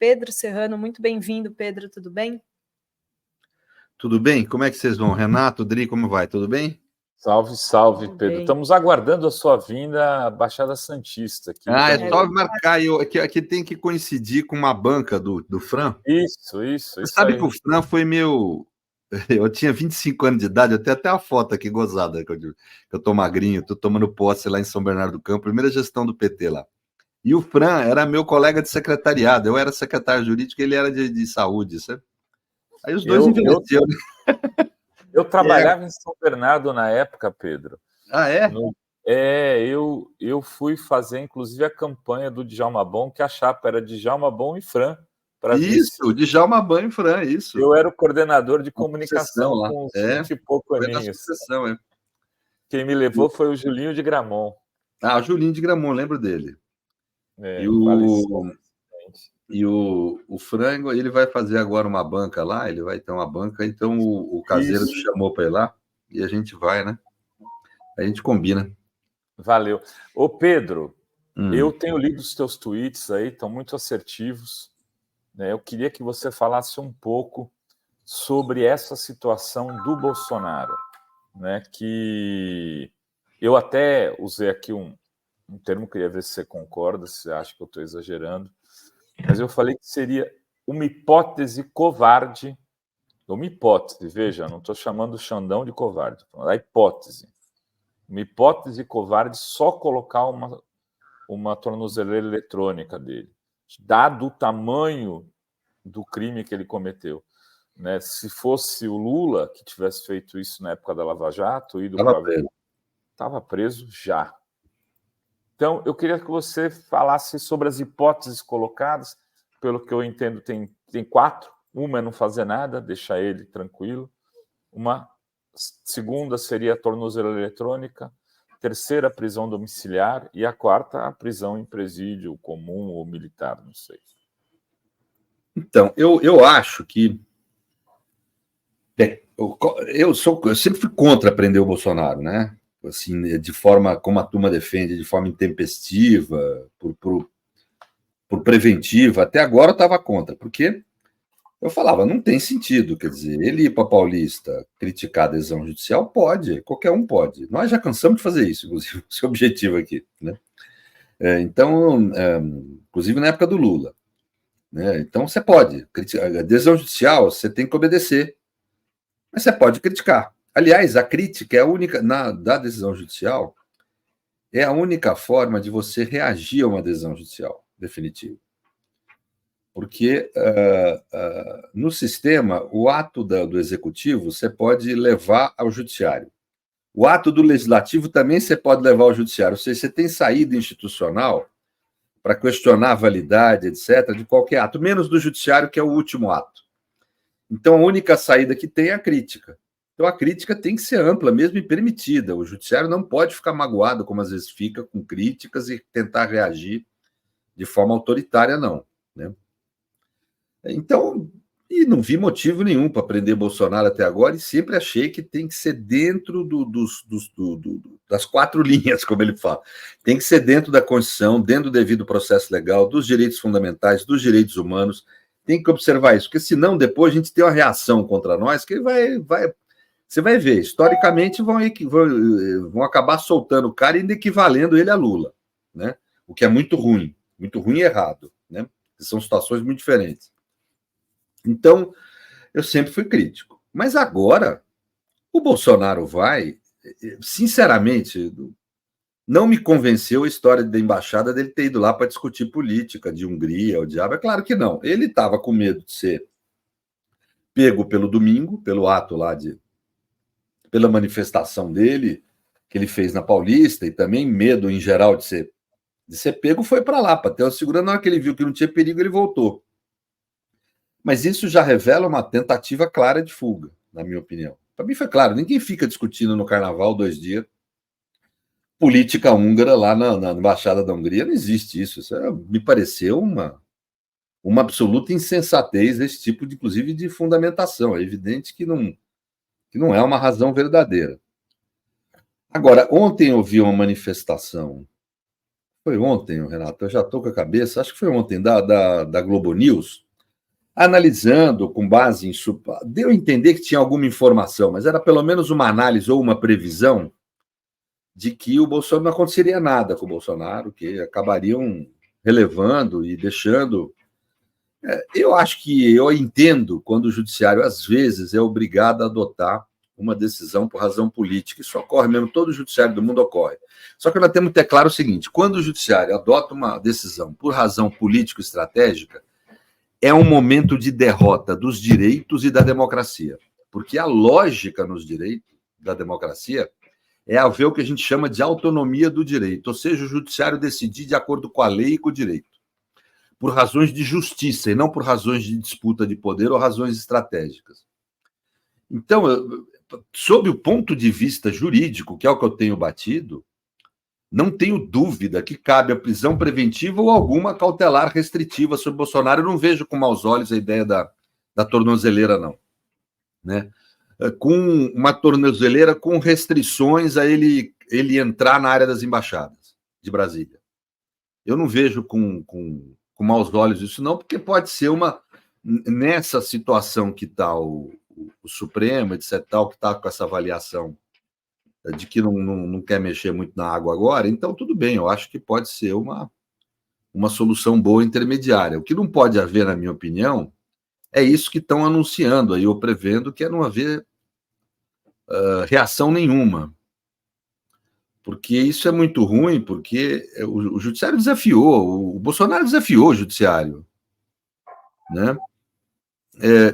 Pedro Serrano. Muito bem-vindo, Pedro, tudo bem? Tudo bem? Como é que vocês vão? Renato, Dri, como vai? Tudo bem? Salve, salve, Pedro. Estamos aguardando a sua vinda à Baixada Santista. Aqui, é só marcar. Aqui tem que coincidir com uma banca do Fran. Isso Você sabe aí. que o Fran foi meu... Eu tinha 25 anos de idade, eu tenho até a foto aqui gozada, que eu tô magrinho, tô tomando posse lá em São Bernardo do Campo, primeira gestão do PT lá. E o Fran era meu colega de secretariado, eu era secretário jurídico, ele era de saúde, sabe? Aí os dois envelheceram. Eu trabalhava em São Bernardo na época, Pedro. Ah, é? Eu fui fazer, inclusive, a campanha do Djalma Bom, que a chapa era Djalma Bom e Fran. Isso, Djalma Bom e Fran, isso. Eu era o coordenador de comunicação lá. Com 20 e pouco aninhos. Quem me levou foi o Julinho de Gramont. Ah, o Julinho de Gramont, lembro dele. E o Frango, ele vai fazer agora uma banca lá, ele vai ter uma banca, então o Caseiro te chamou para ir lá e a gente vai, né? A gente combina. Valeu. Ô, Pedro, eu tenho lido os teus tweets aí, estão muito assertivos, né? Eu queria que você falasse um pouco sobre essa situação do Bolsonaro, né? Que eu até usei aqui um termo, queria ver se você concorda, se você acha que eu estou exagerando, mas eu falei que seria uma hipótese covarde, uma hipótese, veja, não estou chamando o Xandão de covarde, a hipótese. Uma hipótese covarde só colocar uma tornozeleira eletrônica dele, dado o tamanho do crime que ele cometeu. Né? Se fosse o Lula que tivesse feito isso na época da Lava Jato, estava preso já. Então, eu queria que você falasse sobre as hipóteses colocadas. Pelo que eu entendo, tem 4. Uma é não fazer nada, deixar ele tranquilo. Uma segunda seria a tornozeleira eletrônica. Terceira, a prisão domiciliar. E a quarta, a prisão em presídio comum ou militar, não sei. Então, eu acho que... eu sempre fui contra prender o Bolsonaro, né? Assim, de forma como a turma defende, de forma intempestiva, por preventiva. Até agora eu estava contra, porque eu falava, não tem sentido, quer dizer, ele ir para Paulista criticar a adesão judicial, pode, qualquer um pode. Nós já cansamos de fazer isso, inclusive, esse é o objetivo aqui, né? Inclusive na época do Lula, né? Então você pode, a adesão judicial você tem que obedecer, mas você pode criticar. Aliás, a crítica é a única, da decisão judicial, é a única forma de você reagir a uma decisão judicial definitiva. Porque no sistema, o ato do executivo você pode levar ao judiciário. O ato do legislativo também você pode levar ao judiciário. Ou seja, você tem saída institucional para questionar a validade, etc., de qualquer ato, menos do judiciário, que é o último ato. Então, a única saída que tem é a crítica. Então, a crítica tem que ser ampla mesmo e permitida. O judiciário não pode ficar magoado, como às vezes fica, com críticas e tentar reagir de forma autoritária, não. Né? Então, e não vi motivo nenhum para prender Bolsonaro até agora, e sempre achei que tem que ser dentro das 4 linhas, como ele fala. Tem que ser dentro da Constituição, dentro do devido processo legal, dos direitos fundamentais, dos direitos humanos. Tem que observar isso, porque senão depois a gente tem uma reação contra nós que você vai ver, historicamente vão acabar soltando o cara e ainda equivalendo ele a Lula, né? O que é muito ruim e errado, né? São situações muito diferentes. Então, eu sempre fui crítico. Mas agora, o Bolsonaro sinceramente, não me convenceu a história da embaixada dele ter ido lá para discutir política de Hungria, o diabo. É claro que não. Ele estava com medo de ser pego pelo domingo, pelo ato lá pela manifestação dele, que ele fez na Paulista, e também medo, em geral, de ser pego, foi para lá, para ter uma segurança. Na hora que ele viu que não tinha perigo, ele voltou. Mas isso já revela uma tentativa clara de fuga, na minha opinião. Para mim foi claro, ninguém fica discutindo no Carnaval 2 dias política húngara lá na Embaixada da Hungria, não existe isso. Isso me pareceu uma absoluta insensatez, esse tipo, inclusive, de fundamentação. É evidente que não é uma razão verdadeira. Agora, ontem eu vi uma manifestação Foi ontem, Renato, eu já estou com a cabeça, acho que foi ontem, da Globo News, analisando com base em... Deu a entender que tinha alguma informação, mas era pelo menos uma análise ou uma previsão de que o Bolsonaro não aconteceria nada com o Bolsonaro, que acabariam relevando e deixando... Eu acho que eu entendo quando o judiciário, às vezes, é obrigado a adotar uma decisão por razão política. Isso ocorre mesmo, todo o judiciário do mundo ocorre. Só que nós temos que ter claro o seguinte, quando o judiciário adota uma decisão por razão político-estratégica, é um momento de derrota dos direitos e da democracia. Porque a lógica nos direitos da democracia é haver o que a gente chama de autonomia do direito, ou seja, o judiciário decidir de acordo com a lei e com o direito, por razões de justiça e não por razões de disputa de poder ou razões estratégicas. Então, sob o ponto de vista jurídico, que é o que eu tenho batido, não tenho dúvida que cabe a prisão preventiva ou alguma cautelar restritiva sobre Bolsonaro. Eu não vejo com maus olhos a ideia da tornozeleira, não. Né? Com uma tornozeleira com restrições a ele entrar na área das embaixadas de Brasília. Eu não vejo com maus olhos isso, não, porque pode ser nessa situação que está o Supremo, etc., tal, que está com essa avaliação de que não quer mexer muito na água agora, então tudo bem, eu acho que pode ser uma solução boa intermediária. O que não pode haver, na minha opinião, é isso que estão anunciando aí, ou prevendo, que é não haver reação nenhuma. Porque isso é muito ruim, porque o judiciário desafiou, o Bolsonaro desafiou o judiciário. Né?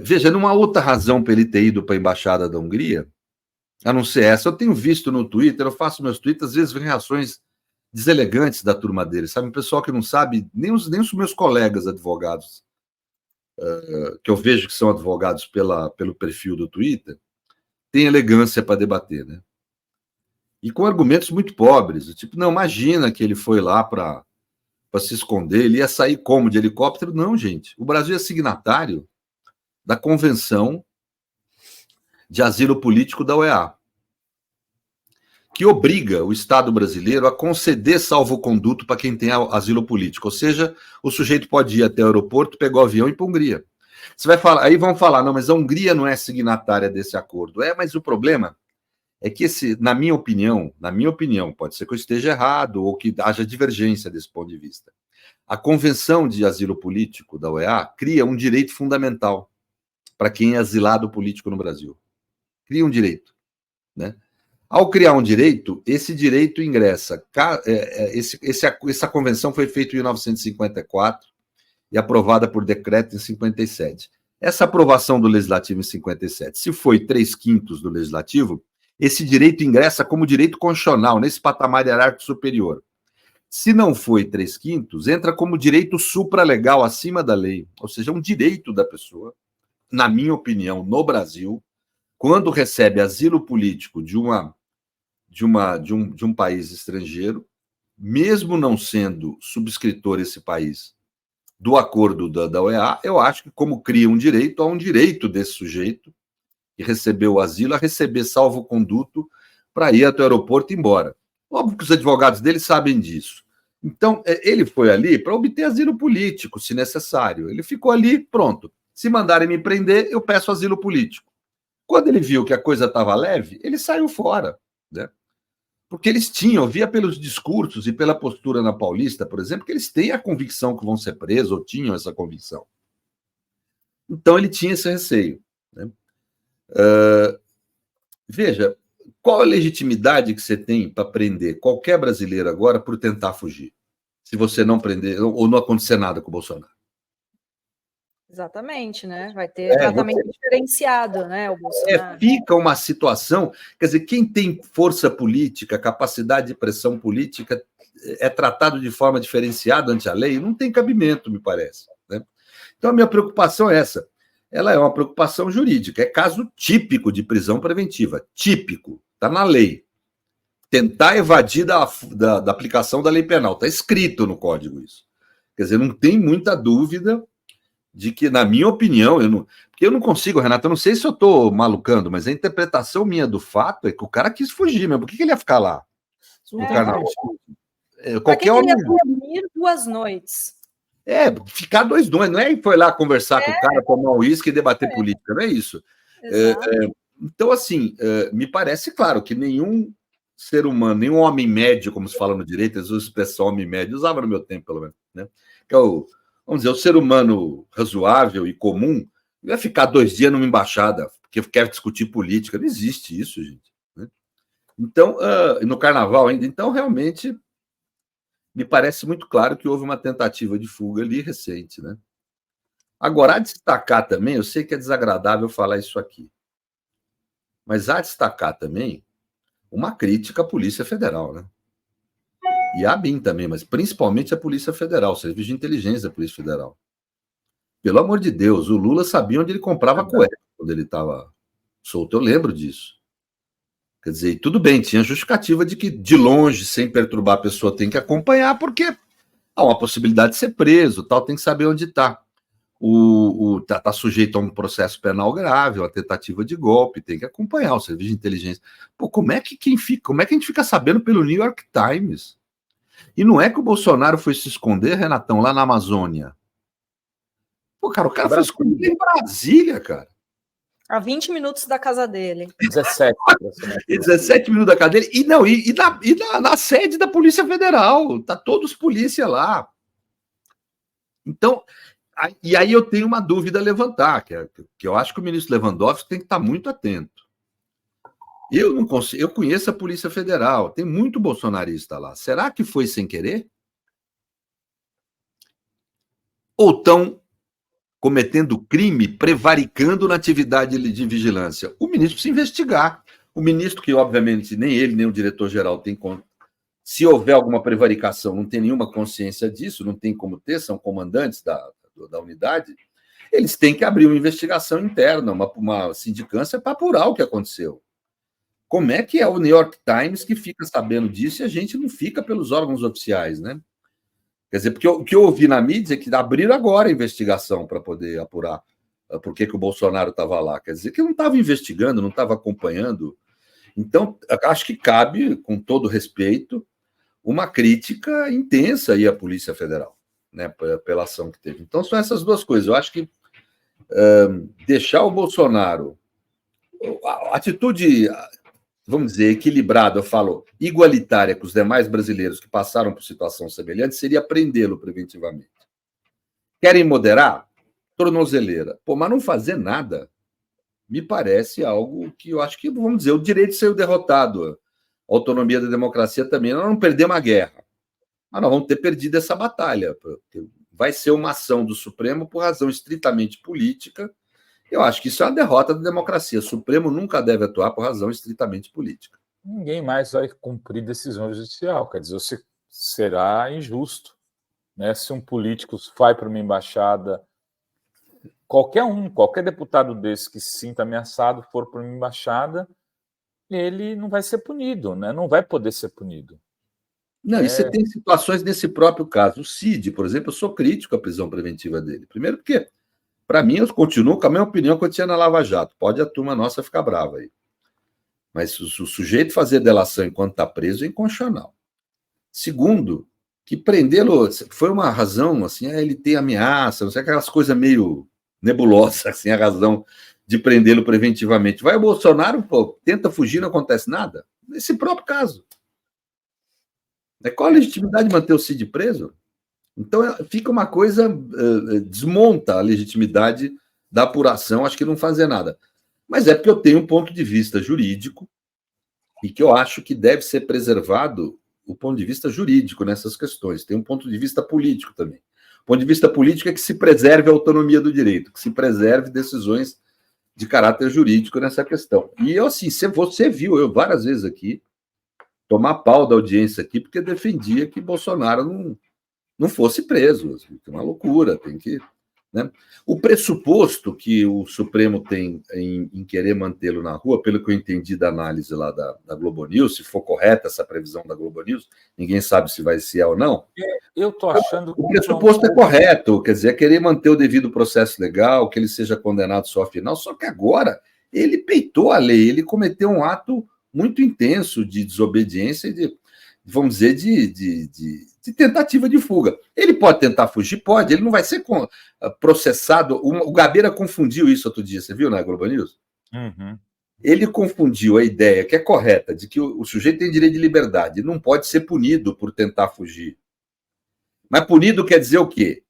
Veja, não há outra razão para ele ter ido para a Embaixada da Hungria, a não ser essa. Eu tenho visto no Twitter, eu faço meus tweets, às vezes vem reações deselegantes da turma dele, sabe? Um pessoal que não sabe, nem os meus colegas advogados, que eu vejo que são advogados pelo perfil do Twitter, tem elegância para debater, né? E com argumentos muito pobres, tipo, não, imagina que ele foi lá para se esconder, ele ia sair como, de helicóptero? Não, gente. O Brasil é signatário da Convenção de Asilo Político da OEA, que obriga o Estado brasileiro a conceder salvo-conduto para quem tem asilo político. Ou seja, o sujeito pode ir até o aeroporto, pegar o avião e ir para a Hungria. Você vai falar, aí vão falar, não, mas a Hungria não é signatária desse acordo. Mas o problema é que na minha opinião, pode ser que eu esteja errado ou que haja divergência desse ponto de vista. A Convenção de Asilo Político da OEA cria um direito fundamental para quem é asilado político no Brasil. Cria um direito, né? Ao criar um direito, esse direito ingressa. Essa convenção foi feita em 1954 e aprovada por decreto em 57. Essa aprovação do Legislativo em 57, se foi 3/5 do Legislativo, esse direito ingressa como direito constitucional, nesse patamar hierárquico superior. Se não foi 3/5, entra como direito supralegal, acima da lei, ou seja, um direito da pessoa, na minha opinião, no Brasil, quando recebe asilo político de um país estrangeiro, mesmo não sendo subscritor esse país do acordo da OEA, eu acho que como cria um direito, há um direito desse sujeito que recebeu o asilo a receber salvo-conduto para ir até o aeroporto e ir embora. Óbvio que os advogados dele sabem disso. Então, ele foi ali para obter asilo político, se necessário. Ele ficou ali, pronto. Se mandarem me prender, eu peço asilo político. Quando ele viu que a coisa estava leve, ele saiu fora, né? Porque eles via pelos discursos e pela postura na Paulista, por exemplo, que eles têm a convicção que vão ser presos, ou tinham essa convicção. Então, ele tinha esse receio, né? Veja, qual a legitimidade que você tem para prender qualquer brasileiro agora por tentar fugir? Se você não prender, ou não acontecer nada com o Bolsonaro. Exatamente, né? Vai ter tratamento diferenciado, né? O Bolsonaro. Fica uma situação, quer dizer, quem tem força política, capacidade de pressão política, é tratado de forma diferenciada ante a lei, não tem cabimento, me parece, né? Então, a minha preocupação é essa. Ela é uma preocupação jurídica, é caso típico de prisão preventiva, típico, está na lei. Tentar evadir da aplicação da lei penal, está escrito no código isso. Quer dizer, não tem muita dúvida de que, na minha opinião, porque eu não consigo, Renato, eu não sei se eu estou malucando, mas a interpretação minha do fato é que o cara quis fugir mesmo. Por que ele ia ficar lá? qualquer homem... ia dormir 2 noites. Ficar 2 noites, não é ir foi lá conversar com o cara, tomar um uísque e debater política, não é isso. Então, assim, me parece claro que nenhum ser humano, nenhum homem médio, como se fala no direito, às vezes a expressão homem médio, usava no meu tempo, pelo menos, né? Que é vamos dizer, o ser humano razoável e comum, não ia ficar 2 dias numa embaixada, porque quer discutir política. Não existe isso, gente. Né? Então, no carnaval ainda, então, realmente, me parece muito claro que houve uma tentativa de fuga ali recente, né? Agora, há de destacar também, eu sei que é desagradável falar isso aqui, mas há de destacar também uma crítica à Polícia Federal, né? E à ABIN também, mas principalmente à Polícia Federal, o Serviço de Inteligência da Polícia Federal. Pelo amor de Deus, o Lula sabia onde ele comprava cueca quando ele estava solto, eu lembro disso. Quer dizer, e tudo bem, tinha justificativa de que de longe, sem perturbar a pessoa, tem que acompanhar, porque há uma possibilidade de ser preso, tal, tem que saber onde está. Tá sujeito a um processo penal grave, uma tentativa de golpe, tem que acompanhar o serviço de inteligência. Pô, como é que a gente fica sabendo pelo New York Times? E não é que o Bolsonaro foi se esconder, Renatão, lá na Amazônia. Pô, cara, o cara foi se esconder em Brasília, cara. A 20 minutos da casa dele. 17 minutos da casa dele. E na sede da Polícia Federal. Tá todos polícia lá. Então, e aí eu tenho uma dúvida a levantar, que eu acho que o ministro Lewandowski tem que estar muito atento. Eu conheço a Polícia Federal, tem muito bolsonarista lá. Será que foi sem querer? Ou estão cometendo crime, prevaricando na atividade de vigilância? O ministro precisa investigar. O ministro, que obviamente nem ele, nem o diretor-geral tem conta. Se houver alguma prevaricação, não tem nenhuma consciência disso, não tem como ter, são comandantes da unidade, eles têm que abrir uma investigação interna, uma sindicância para apurar o que aconteceu. Como é que é o New York Times que fica sabendo disso e a gente não fica pelos órgãos oficiais, né? Quer dizer, porque o que eu ouvi na mídia é que abriram agora a investigação para poder apurar por que o Bolsonaro estava lá. Quer dizer, que não estava investigando, não estava acompanhando. Então, acho que cabe, com todo respeito, uma crítica intensa aí à Polícia Federal, né, pela ação que teve. Então, são essas duas coisas. Eu acho que deixar o Bolsonaro... A atitude, vamos dizer, equilibrada, eu falo, igualitária com os demais brasileiros que passaram por situação semelhante, seria prendê-lo preventivamente. Querem moderar? Tornozeleira. Pô, mas não fazer nada me parece algo que eu acho que, vamos dizer, o direito saiu derrotado. A autonomia da democracia também. Nós não perdemos a guerra. Mas nós vamos ter perdido essa batalha. Vai ser uma ação do Supremo por razão estritamente política. Eu acho que isso é uma derrota da democracia. O Supremo nunca deve atuar por razão estritamente política. Ninguém mais vai cumprir decisão judicial. Quer dizer, será injusto, né? Se um político vai para uma embaixada, qualquer deputado desse que se sinta ameaçado for para uma embaixada, ele não vai ser punido, né? Não vai poder ser punido. Não, e você tem situações nesse próprio caso. O Cid, por exemplo, eu sou crítico à prisão preventiva dele. Primeiro porque, para mim, eu continuo com a minha opinião que eu tinha na Lava Jato. Pode a turma nossa ficar brava aí. Mas o sujeito fazer delação enquanto está preso é inconstitucional. Segundo, que prendê-lo foi uma razão, assim, ele tem ameaça, não sei, aquelas coisas meio nebulosas, assim, a razão de prendê-lo preventivamente. Vai o Bolsonaro, pô, tenta fugir, não acontece nada. Nesse próprio caso. Qual a legitimidade de manter o Cid preso? Então, fica uma coisa, desmonta a legitimidade da apuração, acho que não fazer nada. Mas é porque eu tenho um ponto de vista jurídico e que eu acho que deve ser preservado o ponto de vista jurídico nessas questões. Tem um ponto de vista político também. O ponto de vista político é que se preserve a autonomia do direito, que se preserve decisões de caráter jurídico nessa questão. E eu, assim, você viu eu várias vezes aqui tomar pau da audiência aqui porque defendia que Bolsonaro não fosse preso. Assim, é uma loucura, tem que... Né? O pressuposto que o Supremo tem em querer mantê-lo na rua, pelo que eu entendi da análise lá da Globo News, se for correta essa previsão da Globo News, ninguém sabe se vai ser ou não. Eu estou achando que o pressuposto é correto, quer dizer, é querer manter o devido processo legal, que ele seja condenado só ao final, só que agora ele peitou a lei, ele cometeu um ato muito intenso de desobediência e vamos dizer, de tentativa de fuga. Ele pode tentar fugir? Pode, ele não vai ser processado. O Gabeira confundiu isso outro dia, você viu na Globo News? Uhum. Ele confundiu a ideia, que é correta, de que o sujeito tem direito de liberdade, não pode ser punido por tentar fugir. Mas punido quer dizer o quê?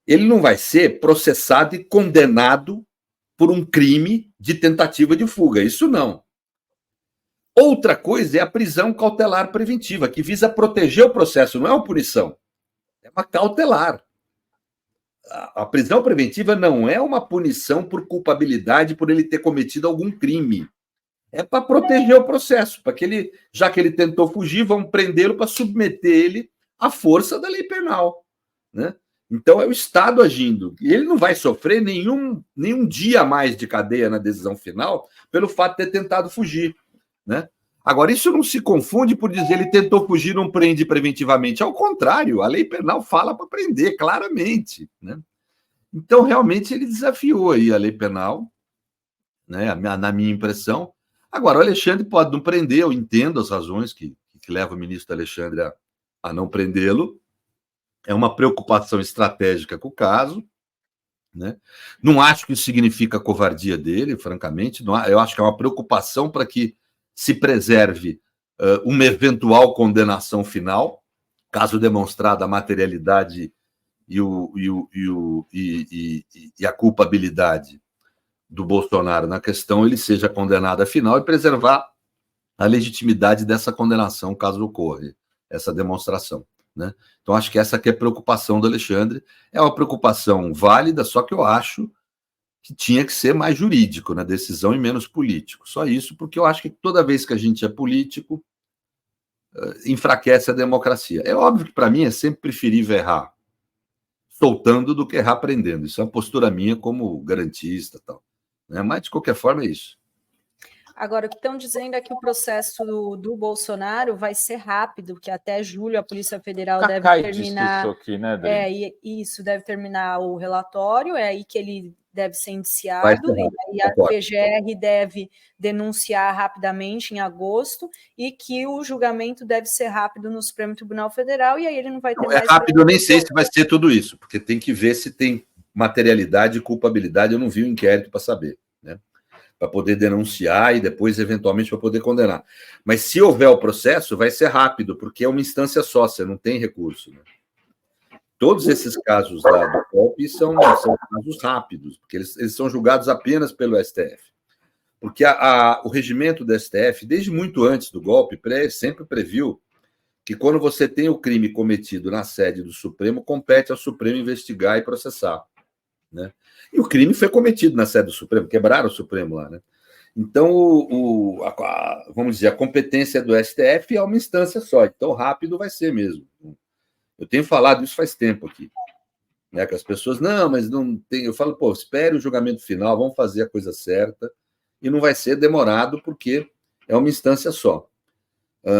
Ele não vai ser processado e condenado por um crime de tentativa de fuga. Isso não. Outra coisa é a prisão cautelar preventiva, que visa proteger o processo, não é uma punição, é uma cautelar. A prisão preventiva não é uma punição por culpabilidade por ele ter cometido algum crime. É para proteger o processo, para que ele, já que ele tentou fugir, vão prendê-lo para submeter ele à força da lei penal, né? Então é o Estado agindo. E ele não vai sofrer nenhum dia a mais de cadeia na decisão final pelo fato de ter tentado fugir, né? Agora, isso não se confunde por dizer ele tentou fugir, não prende preventivamente. Ao contrário, a lei penal fala para prender, claramente, né? Então, realmente, ele desafiou aí a lei penal, né, na minha impressão. Agora, o Alexandre pode não prender, eu entendo as razões que levam o ministro Alexandre a não prendê-lo. É uma preocupação estratégica com o caso, né? Não acho que isso significa covardia dele, francamente. Não, eu acho que é uma preocupação para que se preserve uma eventual condenação final, caso demonstrada a materialidade e a culpabilidade do Bolsonaro na questão, ele seja condenado afinal e preservar a legitimidade dessa condenação, caso ocorra essa demonstração, né? Então, acho que essa aqui é a preocupação do Alexandre. É uma preocupação válida, só que eu acho que tinha que ser mais jurídico na decisão e menos político. Só isso, porque eu acho que toda vez que a gente é político, enfraquece a democracia. É óbvio que, para mim, é sempre preferível errar soltando do que errar prendendo. Isso é uma postura minha como garantista, tal, né? Mas, de qualquer forma, é isso. Agora, o que estão dizendo é que o processo do Bolsonaro vai ser rápido, que até julho a Polícia Federal Cacai deve terminar. Disse isso aqui, né, Adri? Isso deve terminar o relatório, é aí que ele deve ser indiciado, e aí a PGR deve denunciar rapidamente em agosto, e que o julgamento deve ser rápido no Supremo Tribunal Federal, e aí ele não vai ter não, mais... É rápido, eu nem sei se vai ser tudo isso, porque tem que ver se tem materialidade e culpabilidade, eu não vi o inquérito para saber, né? Para poder denunciar e depois, eventualmente, para poder condenar. Mas se houver o processo, vai ser rápido, porque é uma instância só, você não tem recurso, né? Todos esses casos lá do golpe são casos rápidos, porque eles são julgados apenas pelo STF. Porque o regimento do STF, desde muito antes do golpe, sempre previu que quando você tem o crime cometido na sede do Supremo, compete ao Supremo investigar e processar, né? E o crime foi cometido na sede do Supremo, quebraram o Supremo lá, né? Então, vamos dizer, a competência do STF é uma instância só, então rápido vai ser mesmo. Eu tenho falado isso faz tempo aqui, né? Que as pessoas, não, mas não tem. Eu falo, pô, espere o julgamento final, vamos fazer a coisa certa, e não vai ser demorado, porque é uma instância só.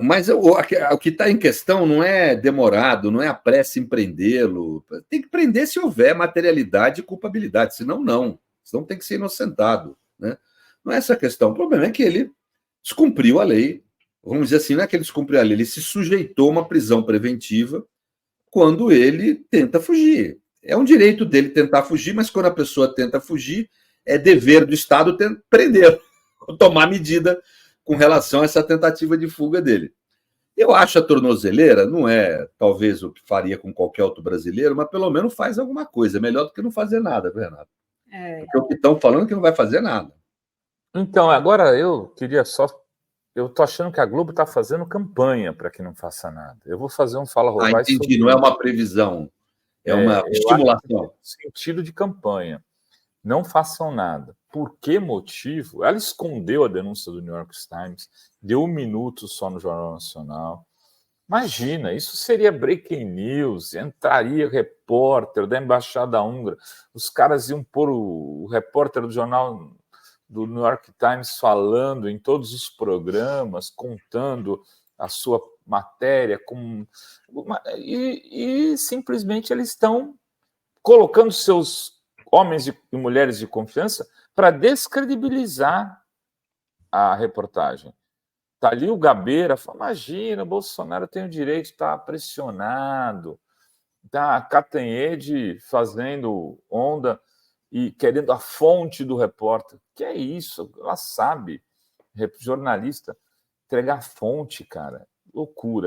Mas o que está em questão não é demorado, não é a pressa em prendê-lo. Tem que prender se houver materialidade e culpabilidade, senão não. Senão tem que ser inocentado, né? Não é essa a questão. O problema é que ele descumpriu a lei. Vamos dizer assim, não é que ele descumpriu a lei, ele se sujeitou a uma prisão preventiva quando ele tenta fugir. É um direito dele tentar fugir, mas quando a pessoa tenta fugir, é dever do Estado prender, tomar medida com relação a essa tentativa de fuga dele. Eu acho a tornozeleira, não é talvez o que faria com qualquer outro brasileiro, mas pelo menos faz alguma coisa. Melhor do que não fazer nada, Renato. Porque o que estão falando é que não vai fazer nada. Então, agora eu queria só... Eu tô achando que a Globo está fazendo campanha para que não faça nada. Eu vou fazer um Fala Rovai. Entendi, não é uma previsão, é uma estimulação. Sentido de campanha. Não façam nada. Por que motivo? Ela escondeu a denúncia do New York Times, deu 1 minuto só no Jornal Nacional. Imagina, isso seria breaking news, entraria repórter da Embaixada Húngara, os caras iam pôr o repórter do jornal do New York Times falando em todos os programas, contando a sua matéria, e simplesmente eles estão colocando seus homens e mulheres de confiança para descredibilizar a reportagem. Tá ali o Gabeira, fala, imagina, o Bolsonaro tem o direito de estar pressionado. Tá a Catanhede fazendo onda e querendo a fonte do repórter. Que é isso? Ela sabe, jornalista, entregar a fonte, cara. Loucura, hein?